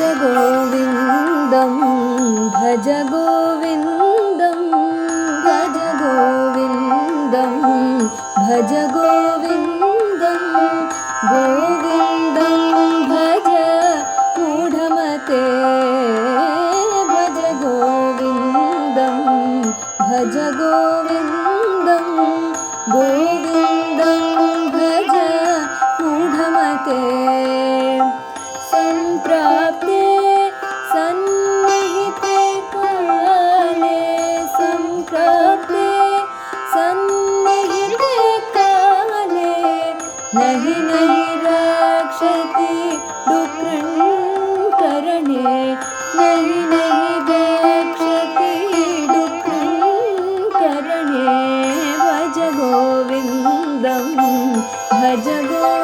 गोविन्दं भज गोविन्दं भज गोविन्दं भज गोविन्दं गोविन्दं भज मूढमते भज गोविन्दं भज गोविन्दं गोविन्दं भज मूढमते सम्प्राप्ते सन्निहिते काले सम्प्राप्ते सन्निहिते काले नहि नहि रक्षति डुक्कृङ्करणे नहि नहि रक्षति डुक्कृङ्करणे भज गोविन्दं भज गोविन्दं